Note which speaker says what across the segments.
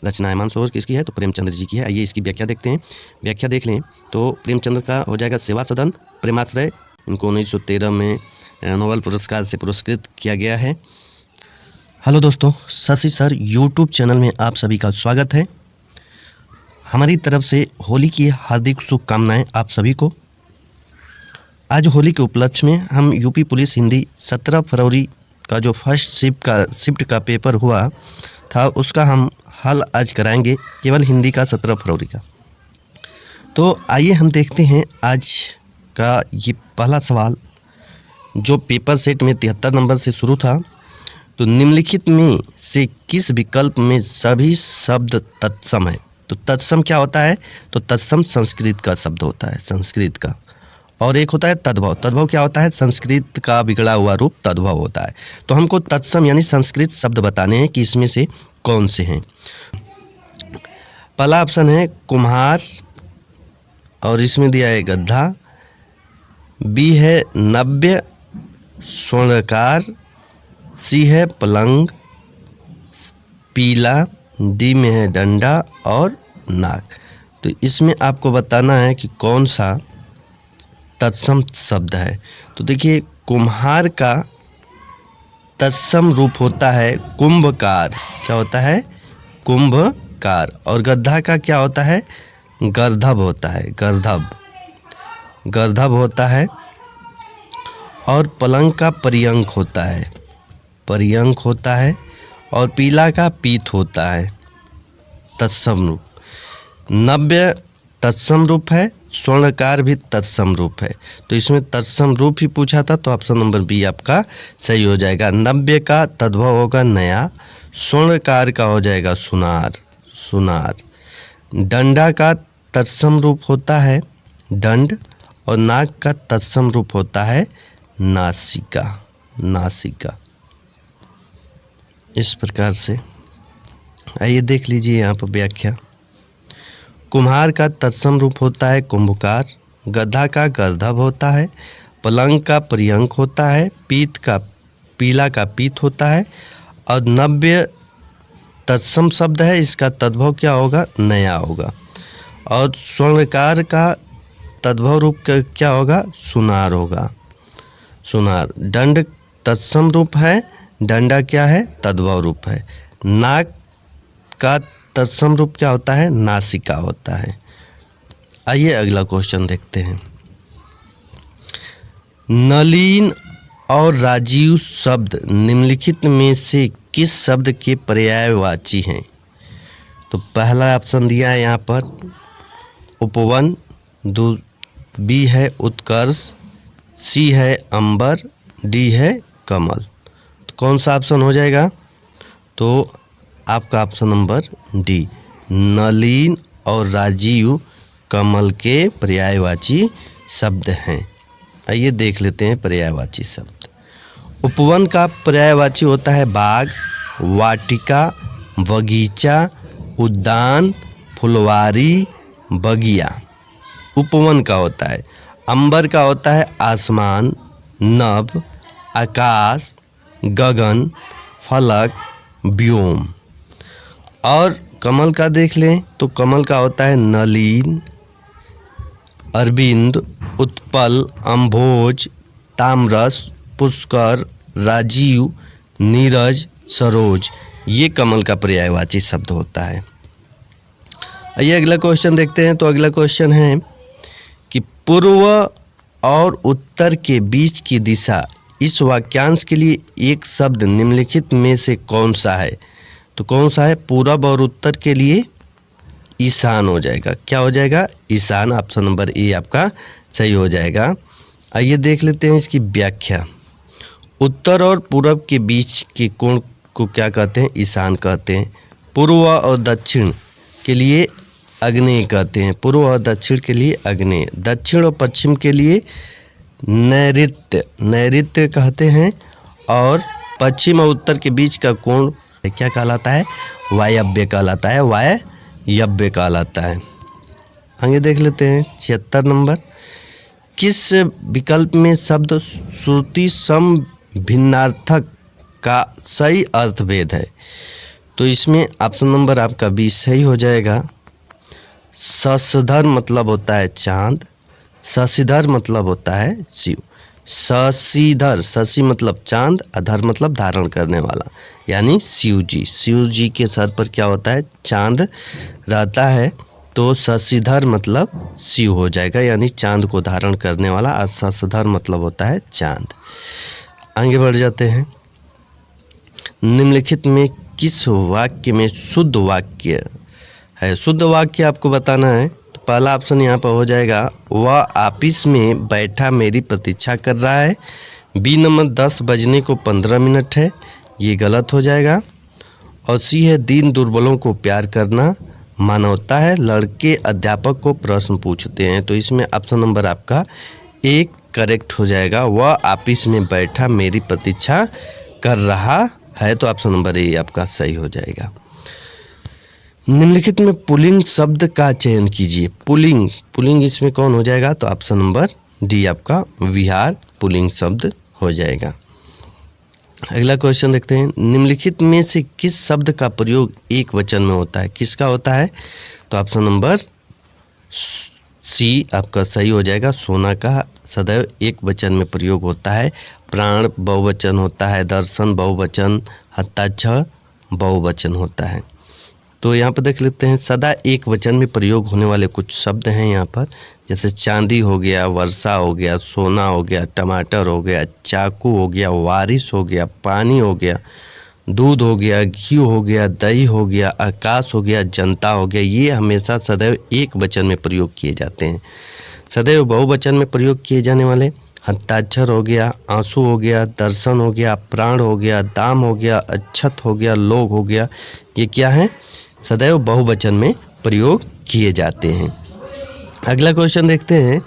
Speaker 1: रचनायमान सोच किसकी है? तो प्रेमचंद्र जी की है। आइए इसकी व्याख्या देखते हैं। व्याख्या देख लें तो प्रेमचंद्र का हो जाएगा सेवा सदन प्रेमाश्रय। इनको 1913 में नोबेल पुरस्कार से पुरस्कृत किया गया है। हेलो दोस्तों, शशि सर यूट्यूब चैनल में आप सभी का स्वागत है। हमारी तरफ से होली की हार्दिक शुभकामनाएं आप सभी को। आज होली के उपलक्ष्य में हम यूपी पुलिस हिंदी 17 फरवरी का जो फर्स्ट शिफ्ट का पेपर हुआ था उसका हम हल आज कराएंगे, केवल हिंदी का 17 फरवरी का। तो आइए हम देखते हैं आज का ये पहला सवाल जो पेपर सेट में 73 नंबर से शुरू था। तो निम्नलिखित में से किस विकल्प में सभी शब्द तत्सम है? तो तत्सम क्या होता है? तो तत्सम संस्कृत का शब्द होता है, संस्कृत का। और एक होता है तद्भव। तद्भव क्या होता है? संस्कृत का बिगड़ा हुआ रूप तद्भव होता है। तो हमको तत्सम यानी संस्कृत शब्द बताने हैं कि इसमें से कौन से हैं। पहला ऑप्शन है कुम्हार और इसमें दिया है गद्दा। बी है नव्य स्वर्णकार। सी है पलंग, पीला। डी में है डंडा और नाक। तो इसमें आपको बताना है कि कौन सा तत्सम शब्द है। तो देखिए कुम्हार का तत्सम रूप होता है कुंभकार। क्या होता है? कुंभकार। और गद्दा का क्या होता है? गर्धभ होता है, गर्धभ होता है। और पलंग का पर्यंक होता है, पर्यंक होता है। और पीला का पीत होता है, तत्सम रूप। नव्य तत्सम रूप है, स्वर्णकार भी तत्सम रूप है। तो इसमें तत्सम रूप ही पूछा था तो ऑप्शन नंबर बी आपका सही हो जाएगा। नव्य का तद्भव होगा नया। स्वर्णकार का हो जाएगा सुनार, सुनार। डंडा का तत्सम रूप होता है दंड। और नाक का तत्सम रूप होता है नासिका, नासिका। इस प्रकार से आइए देख लीजिए यहाँ पर व्याख्या। कुम्हार का तत्सम रूप होता है कुंभकार। गधा का गर्धभ होता है। पलंग का पर्यंक होता है। पीला का पीत होता है। और नव्य तत्सम शब्द है, इसका तद्भव क्या होगा? नया होगा। और स्वर्णकार का तद्भव रूप क्या होगा? सुनार होगा, सुनार। दंड तत्सम रूप है, डंडा क्या है? तद्भव रूप है। नाक का तत्सम रूप क्या होता है? नासिका होता है। आइए अगला क्वेश्चन देखते हैं। नलिन और राजीव शब्द निम्नलिखित में से किस शब्द के पर्यायवाची हैं? तो पहला ऑप्शन दिया है यहाँ पर उपवन। बी है उत्कर्ष। सी है अंबर। डी है कमल। तो कौन सा ऑप्शन हो जाएगा? तो आपका ऑप्शन नंबर डी, नलिन और राजीव कमल के पर्यायवाची शब्द हैं। आइए देख लेते हैं पर्यायवाची शब्द। उपवन का पर्यायवाची होता है बाग, वाटिका, बगीचा, उद्यान, फुलवारी, बगिया। उपवन का होता है। अंबर का होता है आसमान, नभ, आकाश, गगन, फलक, व्योम। और कमल का देख लें तो कमल का होता है नलिन, अरविंद, उत्पल, अम्भोज, ताम्रस, पुष्कर, राजीव, नीरज, सरोज। ये कमल का पर्यायवाची शब्द होता है। आइए अगला क्वेश्चन देखते हैं। तो अगला क्वेश्चन है कि पूर्व और उत्तर के बीच की दिशा इस वाक्यांश के लिए एक शब्द निम्नलिखित में से कौन सा है? तो कौन सा है? पूरब और उत्तर के लिए ईशान हो जाएगा। क्या हो जाएगा? ईशान। ऑप्शन नंबर ए आपका सही हो जाएगा। आइए देख लेते हैं इसकी व्याख्या। उत्तर और पूरब के बीच के कोण को क्या कहते हैं? ईशान कहते हैं। पूर्व और दक्षिण के लिए आग्नेय कहते हैं। पूर्व और दक्षिण के लिए आग्नेय। दक्षिण और पश्चिम के लिए नैऋत्य, नैऋत्य कहते हैं। और पश्चिम और उत्तर के बीच का कोण क्या कहलाता है? वायव्य कहलाता है, वायव्य कहलाता है। आगे देख लेते हैं 76 नंबर। किस विकल्प में शब्द श्रुति सम भिन्नार्थक का सही अर्थभेद है? तो इसमें ऑप्शन नंबर आपका 20 सही हो जाएगा। शशधर मतलब होता है चांद, शशिधर मतलब होता है शिव। शशिधर, शशि मतलब चांद, अधर मतलब धारण करने वाला, यानी शिव जी। शिव जी के सर पर क्या होता है? चांद रहता है, तो शशिधर मतलब शिव हो जाएगा, यानी चांद को धारण करने वाला। और शशधर मतलब होता है चांद। आगे बढ़ जाते हैं। निम्नलिखित में किस वाक्य में शुद्ध वाक्य है? शुद्ध वाक्य आपको बताना है। तो पहला ऑप्शन यहाँ पर हो जाएगा, वह ऑफिस में बैठा मेरी प्रतीक्षा कर रहा है। बी नंबर 10 बजने को 15 मिनट है, ये गलत हो जाएगा। और सी है, दीन दुर्बलों को प्यार करना मानवता है, लड़के अध्यापक को प्रश्न पूछते हैं। तो इसमें ऑप्शन नंबर आपका एक करेक्ट हो जाएगा। वह ऑफिस में बैठा मेरी प्रतीक्षा कर रहा है, तो ऑप्शन नंबर ए आपका सही हो जाएगा। निम्नलिखित में पुल्लिंग शब्द का चयन कीजिए। पुल्लिंग इसमें कौन हो जाएगा? तो ऑप्शन नंबर डी आपका विहार पुल्लिंग शब्द हो जाएगा। अगला क्वेश्चन देखते हैं। निम्नलिखित में से किस शब्द का प्रयोग एक वचन में होता है? किसका होता है? तो ऑप्शन नंबर सी आपका सही हो जाएगा। सोना का सदैव एक वचन में प्रयोग होता है। प्राण बहुवचन होता है, दर्शन बहुवचन, हस्ताक्षर बहुवचन होता है। तो यहाँ पर देख लेते हैं, सदा एक वचन में प्रयोग होने वाले कुछ शब्द हैं यहाँ पर, जैसे चांदी हो गया, वर्षा हो गया, सोना हो गया, टमाटर हो गया, चाकू हो गया, वारिस हो गया, पानी हो गया, दूध हो गया, घी हो गया, दही हो गया, आकाश हो गया, जनता हो गया। ये हमेशा सदैव एक वचन में प्रयोग किए जाते हैं। सदैव बहुवचन में प्रयोग किए जाने वाले हस्ताक्षर हो गया, आंसू हो गया, दर्शन हो गया, प्राण हो गया, दाम हो गया, अक्षत हो गया, लोग हो गया, ये क्या है? सदैव बहुवचन में प्रयोग किए जाते हैं। अगला क्वेश्चन देखते हैं।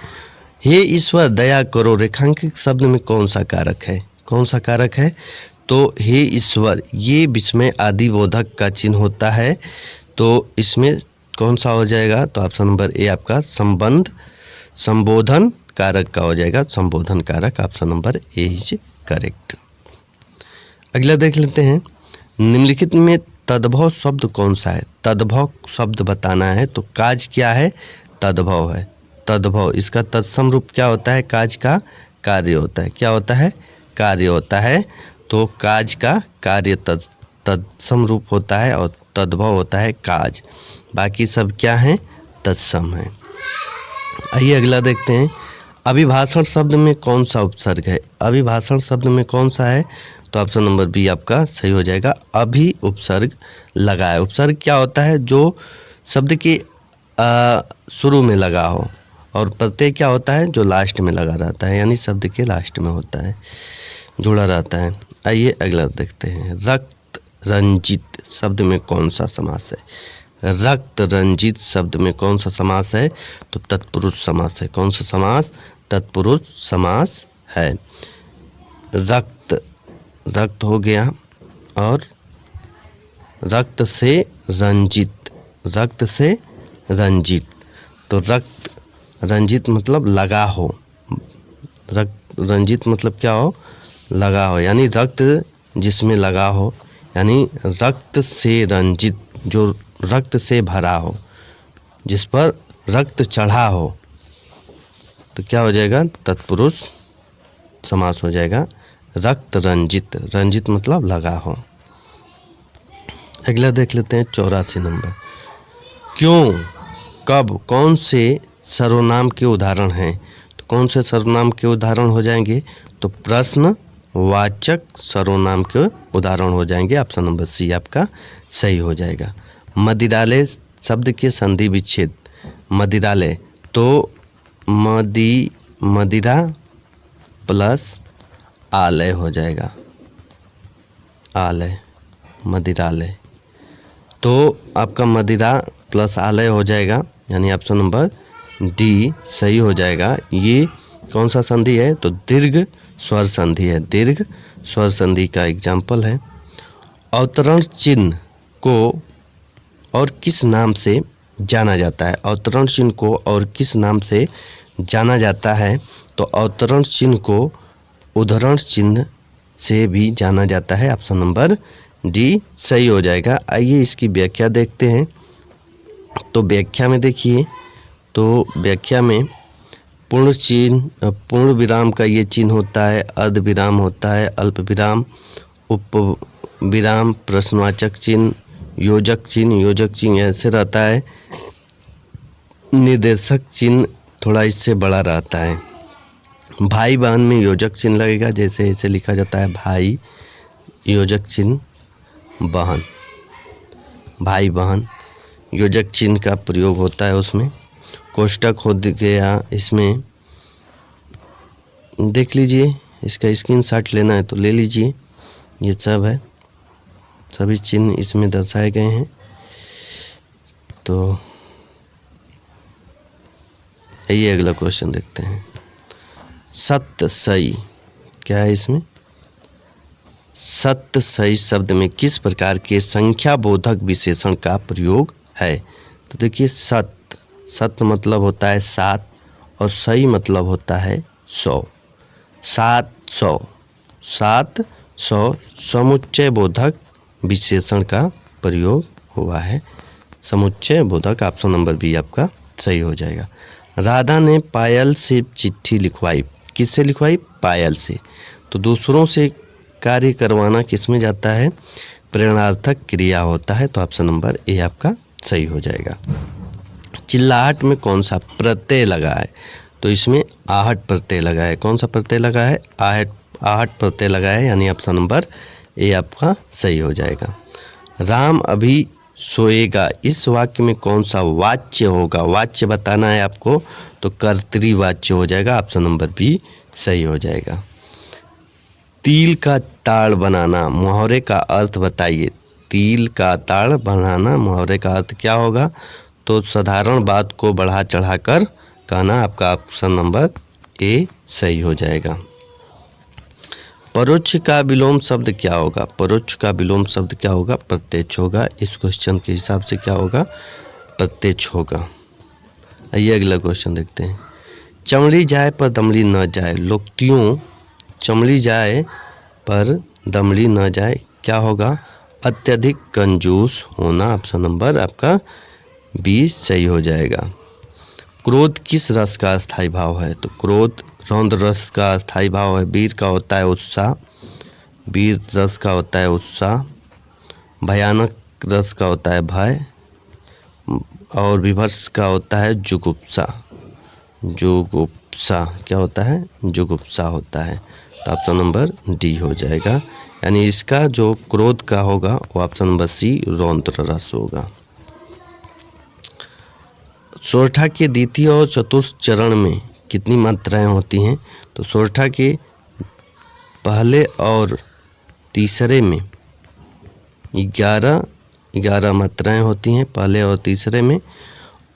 Speaker 1: हे ईश्वर दया करो, रेखांकित शब्द में कौन सा कारक है? कौन सा कारक है? तो हे ईश्वर, ये विस्मय आदि बोधक का चिन्ह होता है, तो इसमें कौन सा हो जाएगा? तो ऑप्शन नंबर ए आपका संबोधन कारक का हो जाएगा। संबोधन कारक, option number A is correct. अगला देख लेते हैं। निम्नलिखित में तद्भव शब्द कौन सा है? तद्भव शब्द बताना है। तो काज क्या है? तद्भव है। तद्भव, इसका तत्सम रूप क्या होता है? काज का कार्य होता है। क्या होता है? कार्य होता है। तो काज का कार्य तत्सम रूप होता है, और तद्भव होता है काज। बाकी सब क्या है? तत्सम है। आइए अगला देखते हैं। अभिभाषण शब्द में कौन सा उपसर्ग है? अभिभाषण शब्द में कौन सा है? तो ऑप्शन नंबर बी आपका सही हो जाएगा। अभी उपसर्ग लगा है। उपसर्ग क्या होता है? जो शब्द के शुरू में लगा हो, और प्रत्यय क्या होता है? जो लास्ट में लगा रहता है, यानी शब्द के लास्ट में होता है, जुड़ा रहता है। आइए अगला देखते हैं। रक्त रंजित शब्द में कौन सा समास है? रक्त रंजित शब्द में कौन सा समास है? तो तत्पुरुष समास है। कौन सा समास? तत्पुरुष समास है। रक्त हो गया, और रक्त से रंजित, रक्त से रंजित। तो रक्त रंजित मतलब लगा हो। रक्त रंजित मतलब क्या हो? लगा हो, यानी रक्त जिसमें लगा हो, यानी रक्त से रंजित, जो रक्त से भरा हो, जिस पर रक्त चढ़ा हो, तो क्या हो जाएगा? तत्पुरुष समास हो जाएगा। रक्त रंजित, रंजित मतलब लगा हो। अगला देख लेते हैं 84 नंबर। क्यों, कब, कौन से सर्वनाम के उदाहरण हैं? तो कौन से सर्वनाम के उदाहरण हो जाएंगे? तो प्रश्नवाचक सर्वनाम के उदाहरण हो जाएंगे। ऑप्शन नंबर सी आपका सही हो जाएगा। मदिरालय शब्द के संधि विच्छेद। मदिरालय, तो मदिरा प्लस आलय हो जाएगा। आलय, मदिरालय, तो आपका मदिरा प्लस आलय हो जाएगा, यानी ऑप्शन नंबर डी सही हो जाएगा। ये कौन सा संधि है? तो दीर्घ स्वर संधि है। दीर्घ स्वर संधि का एग्जाम्पल है। अवतरण चिन्ह को और किस नाम से जाना जाता है? अवतरण चिन्ह को और किस नाम से जाना जाता है? तो अवतरण चिन्ह को उद्धरण चिन्ह से भी जाना जाता है। ऑप्शन नंबर डी सही हो जाएगा। आइए इसकी व्याख्या देखते हैं। तो व्याख्या में देखिए, तो व्याख्या में पूर्ण चिन्ह, पूर्ण विराम का ये चिन्ह होता है, अर्ध विराम होता है, अल्प विराम, उप विराम, प्रश्नवाचक चिन्ह, योजक चिन्ह। योजक चिन्ह ऐसे रहता है, निर्देशक चिन्ह थोड़ा इससे बड़ा रहता है। भाई बहन में योजक चिन्ह लगेगा, जैसे ऐसे लिखा जाता है भाई, योजक चिन्ह बहन, भाई बहन, योजक चिन्ह का प्रयोग होता है उसमें। कोष्टक हो गया, इसमें देख लीजिए, इसका स्क्रीनशॉट लेना है तो ले लीजिए, ये सब है, सभी चिन्ह इसमें दर्शाए गए हैं। तो ये अगला क्वेश्चन देखते हैं। सत्य सही क्या है इसमें? सत्य सही शब्द में किस प्रकार के संख्या बोधक विशेषण का प्रयोग है? तो देखिए, सत्य, सत्य मतलब होता है 7 और सही मतलब होता है 100। 700, 700 समुच्चय बोधक विशेषण का प्रयोग हुआ है। समुच्चय बोधक, ऑप्शन नंबर बी आपका सही हो जाएगा। राधा ने पायल से चिट्ठी लिखवाई, किससे लिखवाई? पायल से। तो दूसरों से कार्य करवाना किस में जाता है? प्रेरणार्थक क्रिया होता है, तो ऑप्शन नंबर ए आपका सही हो जाएगा। चिल्लाहट में कौन सा प्रत्यय लगा है? तो इसमें आहट प्रत्यय लगा है। कौन सा प्रत्यय लगा है? आहट प्रत्यय लगा है, यानी ऑप्शन नंबर ए आपका सही हो जाएगा। राम अभी सोएगा, इस वाक्य में कौन सा वाच्य होगा? वाच्य बताना है आपको, तो कर्तृवाच्य हो जाएगा, ऑप्शन नंबर बी सही हो जाएगा। तिल का ताड़ बनाना, मुहावरे का अर्थ बताइए। तिल का ताड़ बनाना, मुहावरे का अर्थ क्या होगा? तो साधारण बात को बढ़ा चढ़ाकर कहना, आपका ऑप्शन नंबर ए सही हो जाएगा। परोक्ष का विलोम शब्द क्या होगा? परोक्ष का विलोम शब्द क्या होगा? प्रत्यक्ष होगा। इस क्वेश्चन के हिसाब से क्या होगा? प्रत्यक्ष होगा। आइए अगला क्वेश्चन देखते हैं। चमड़ी जाए पर दमड़ी न जाए, लोकोक्तियों चमड़ी जाए पर दमड़ी न जाए क्या होगा? अत्यधिक कंजूस होना, ऑप्शन नंबर आपका बी सही हो जाएगा। क्रोध किस रस का स्थायी भाव है? तो क्रोध रौद्र रस का स्थायी भाव है। वीर का होता है उत्साह, वीर रस का होता है उत्साह। भयानक रस का होता है भय, और विभत्स का होता है जुगुप्सा। जुगुप्सा क्या होता है? जुगुप्सा होता है, तो ऑप्शन नंबर डी हो जाएगा। यानी इसका जो क्रोध का होगा वो ऑप्शन नंबर सी रौद्र रस होगा। सोरठा के द्वितीय और चतुर्थ चरण में कितनी मात्राएं होती हैं? तो सोरठा के पहले और तीसरे में 11 मात्राएं होती हैं, पहले और तीसरे में,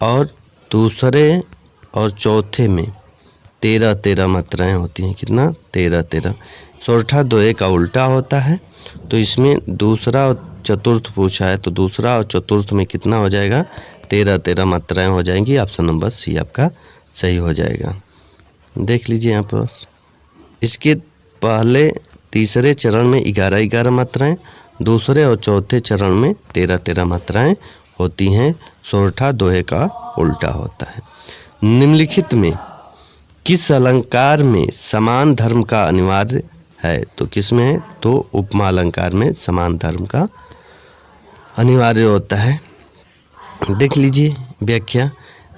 Speaker 1: और दूसरे और चौथे में 13 मात्राएं होती हैं। कितना? 13। सोरठा दोहे का उल्टा होता है, तो इसमें दूसरा और चतुर्थ पूछा है, तो दूसरा और चतुर्थ में कितना हो जाएगा? 13 मात्राएं हो जाएंगी, ऑप्शन नंबर सी आपका सही हो जाएगा। देख लीजिए यहाँ पर, इसके पहले तीसरे चरण में 11 मात्राएं, दूसरे और चौथे चरण में 13 मात्राएं होती हैं। सोरठा दोहे का उल्टा होता है। निम्नलिखित में किस अलंकार में समान धर्म का अनिवार्य है? तो किस में है? तो उपमा अलंकार में समान धर्म का अनिवार्य होता है। देख लीजिए व्याख्या।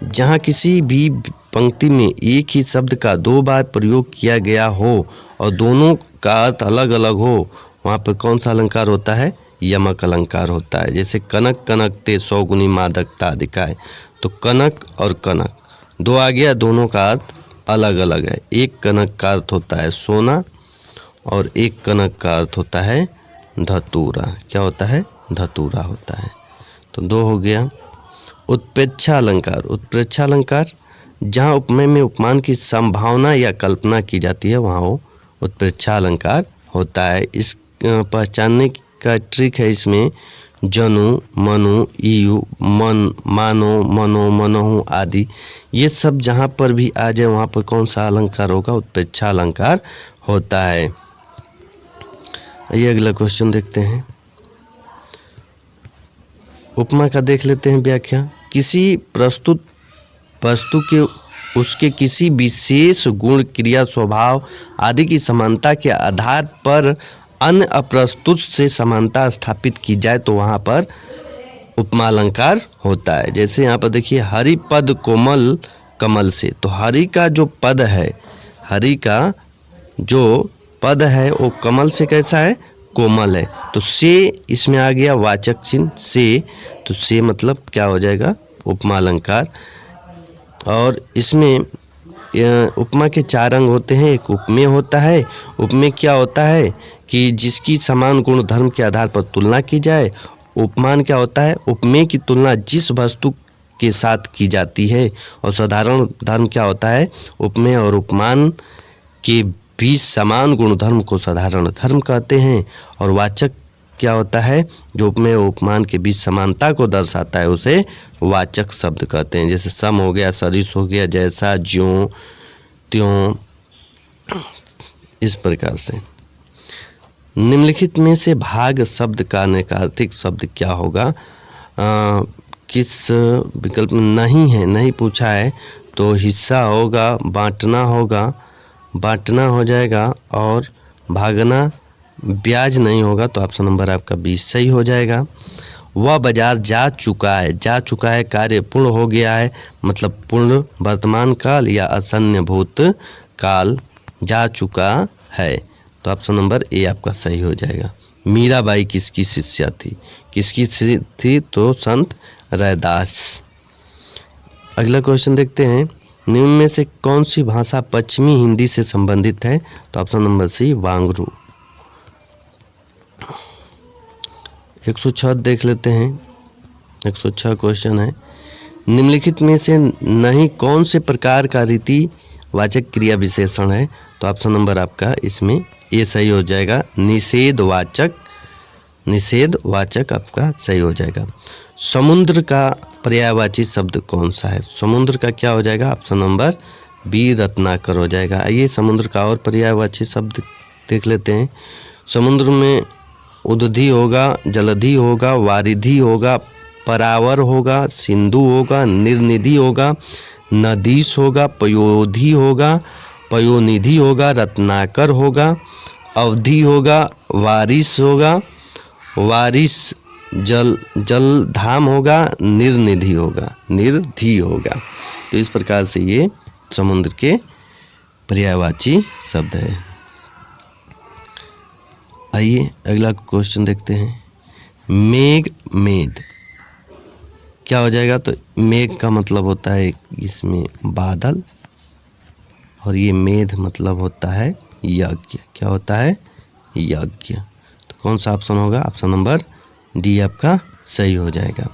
Speaker 1: जहाँ किसी भी पंक्ति में एक ही शब्द का 2 बार प्रयोग किया गया हो और दोनों का अर्थ अलग अलग हो, वहाँ पर कौन सा अलंकार होता है? यमक अलंकार होता है। जैसे कनक कनकते 100 गुनी मादकता अधिकाय, तो कनक और कनक 2 आ गया, दोनों का अर्थ अलग अलग है। एक कनक का अर्थ होता है सोना और एक कनक का अर्थ होता है धतूरा। क्या होता है? धतूरा होता है। तो 2 हो गया। उत्प्रेक्षा अलंकार, उत्प्रेक्षा अलंकार जहाँ उपमेय में उपमान की संभावना या कल्पना की जाती है, वहाँ वो उत्प्रेक्षा अलंकार होता है। इस पहचानने का ट्रिक है इसमें जनु, मनु, ईयु, मन, मानो, मनो, मनहु आदि, ये सब जहाँ पर भी आ जाए वहाँ पर कौन सा अलंकार होगा? उत्प्रेक्षा अलंकार होता है। ये अगला क्वेश्चन देखते हैं। उपमा का देख लेते हैं व्याख्या। किसी प्रस्तुत वस्तु के उसके किसी विशेष गुण, क्रिया, स्वभाव आदि की समानता के आधार पर अन्य अप्रस्तुत से समानता स्थापित की जाए तो वहाँ पर उपमा अलंकार होता है। जैसे यहाँ पर देखिए, हरि पद कोमल कमल से, तो हरि का जो पद है, हरि का जो पद है वो कमल से कैसा है, कोमल है। तो से इसमें आ गया वाचक चिन्ह से, तो से मतलब क्या हो जाएगा, उपमा अलंकार। और इसमें उपमा के 4 अंग होते हैं। एक उपमेय होता है। उपमेय क्या होता है कि जिसकी समान गुण धर्म के आधार पर तुलना की जाए। उपमान क्या होता है, उपमेय की तुलना जिस वस्तु के साथ की जाती है। और साधारण धर्म क्या होता है, उपमेय और उपमान के बीच समान गुण धर्म को साधारण धर्म कहते हैं। और वाचक क्या होता है, जो उपमेय और उपमान के बीच समानता को दर्शाता है उसे वाचक शब्द कहते हैं। जैसे सम हो गया, सदृश हो गया, जैसा, ज्यों, त्यों, इस प्रकार से। निम्नलिखित में से भाग शब्द का नैकार्थिक शब्द क्या होगा। किस विकल्प में नहीं है, नहीं पूछा है, तो हिस्सा होगा, बांटना होगा, बांटना हो जाएगा, और भागना, ब्याज नहीं होगा, तो ऑप्शन नंबर आपका 20 सही हो जाएगा। वह बाजार जा चुका है, जा चुका है कार्य पूर्ण हो गया है, मतलब पूर्ण वर्तमान काल या आसन्न भूत काल, जा चुका है, तो ऑप्शन नंबर ए आपका सही हो जाएगा। मीराबाई किसकी शिष्या थी, किसकी थी, तो संत रैदास। अगला क्वेश्चन देखते हैं, निम्न में से कौन सी भाषा पश्चिमी हिंदी से संबंधित है, तो ऑप्शन नंबर सी वांगरू। 106 देख लेते हैं। 106 क्वेश्चन है, निम्नलिखित में से नहीं कौन से प्रकार का रीति वाचक क्रिया विशेषण है, तो ऑप्शन नंबर आपका इसमें ये सही हो जाएगा, निषेधवाचक, निषेधवाचक आपका सही हो जाएगा। समुद्र का पर्यायवाची शब्द कौन सा है, समुद्र का क्या हो जाएगा, ऑप्शन नंबर बी रत्नाकर हो जाएगा। आइए समुद्र का और पर्यायवाची शब्द देख लेते हैं। समुद्र में उदधि होगा, जलधि होगा, वारिधि होगा, परावर होगा, सिंधु होगा, निर्निधि होगा, नदीश होगा, पयोधि होगा, पयोनिधि होगा, रत्नाकर होगा, अवधि होगा, वारिस होगा, वारिस, जलधाम होगा, निर्निधि होगा, निर्धि होगा। तो इस प्रकार से ये समुद्र के पर्यायवाची शब्द है। आइए अगला क्वेश्चन देखते हैं, मेघ, मेद क्या हो जाएगा, तो मेघ का मतलब होता है इसमें बादल, और ये मेध मतलब होता है यज्ञ, क्या होता है, यज्ञ। तो कौन सा ऑप्शन होगा, ऑप्शन नंबर डी आपका सही हो जाएगा।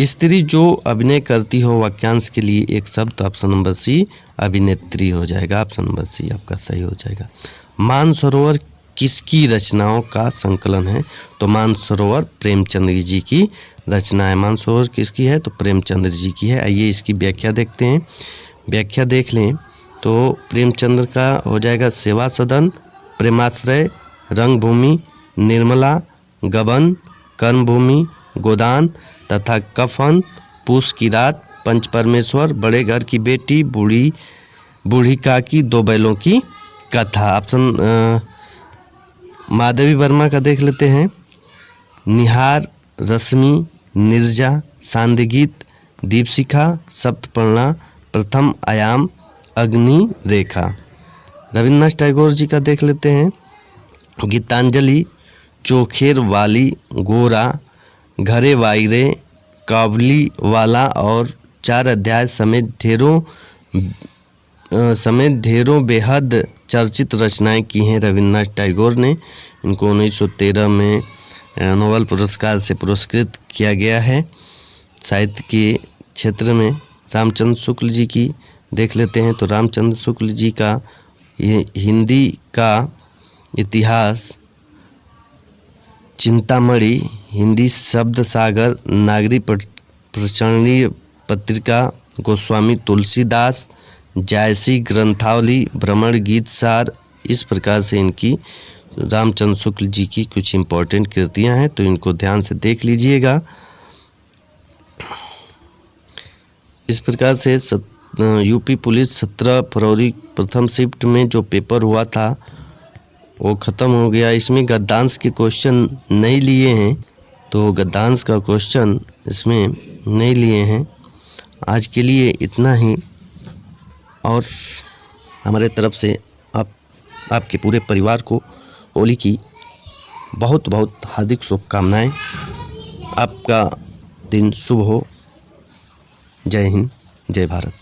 Speaker 1: स्त्री जो अभिनय करती हो वाक्यांश के लिए एक शब्द, तो ऑप्शन नंबर सी अभिनेत्री हो जाएगा, ऑप्शन नंबर सी आपका सही हो जाएगा। मानसरोवर किसकी रचनाओं का संकलन है, तो मानसरोवर प्रेमचंद्र जी की रचना है। मानसरोवर किसकी है, तो प्रेमचंद्र जी की है। आइए इसकी व्याख्या देखते हैं। व्याख्या देख लें तो प्रेमचंद्र का हो जाएगा सेवा सदन, प्रेमाश्रय, रंगभूमि, निर्मला, गबन, कर्मभूमि, गोदान तथा कफन, पूस की रात, पंच परमेश्वर, बड़े घर की बेटी, बूढ़ी काकी, दो बैलों की कथा। ऑप्शन माधवी वर्मा का देख लेते हैं, निहार, रश्मि, निर्जा, सांदगीत, दीपशिखा, सप्तपर्णा, प्रथम आयाम, अग्नि रेखा। रविन्द्रनाथ टैगोर जी का देख लेते हैं, गीतांजलि, चोखेर वाली, गोरा, घरे वायरे, काबली वाला और 4 अध्याय समेत ढेरों बेहद चर्चित रचनाएं की हैं रविन्द्रनाथ टैगोर ने। इनको 1913 में नोबेल पुरस्कार से पुरस्कृत किया गया है। साहित्य के क्षेत्र में रामचंद्र शुक्ल जी की देख लेते हैं, तो रामचंद्र शुक्ल जी का ये हिंदी का इतिहास, चिंतामणि, हिंदी शब्द सागर, नागरिक प्रचलनीय पत्रिका, गोस्वामी तुलसीदास, जायसी ग्रंथावली, भ्रमण गीत सार, इस प्रकार से इनकी रामचंद्र शुक्ल जी की कुछ इम्पोर्टेंट कृतियां हैं, तो इनको ध्यान से देख लीजिएगा। इस प्रकार से यूपी पुलिस 17 फरवरी प्रथम शिफ्ट में जो पेपर हुआ था वो ख़त्म हो गया। इसमें गद्यांश के क्वेश्चन नहीं लिए हैं, तो गद्यांश का क्वेश्चन इसमें नहीं लिए हैं। आज के लिए इतना ही, और हमारे तरफ से आपके पूरे परिवार को होली की बहुत बहुत हार्दिक शुभकामनाएं। आपका दिन शुभ हो। जय हिंद, जय भारत।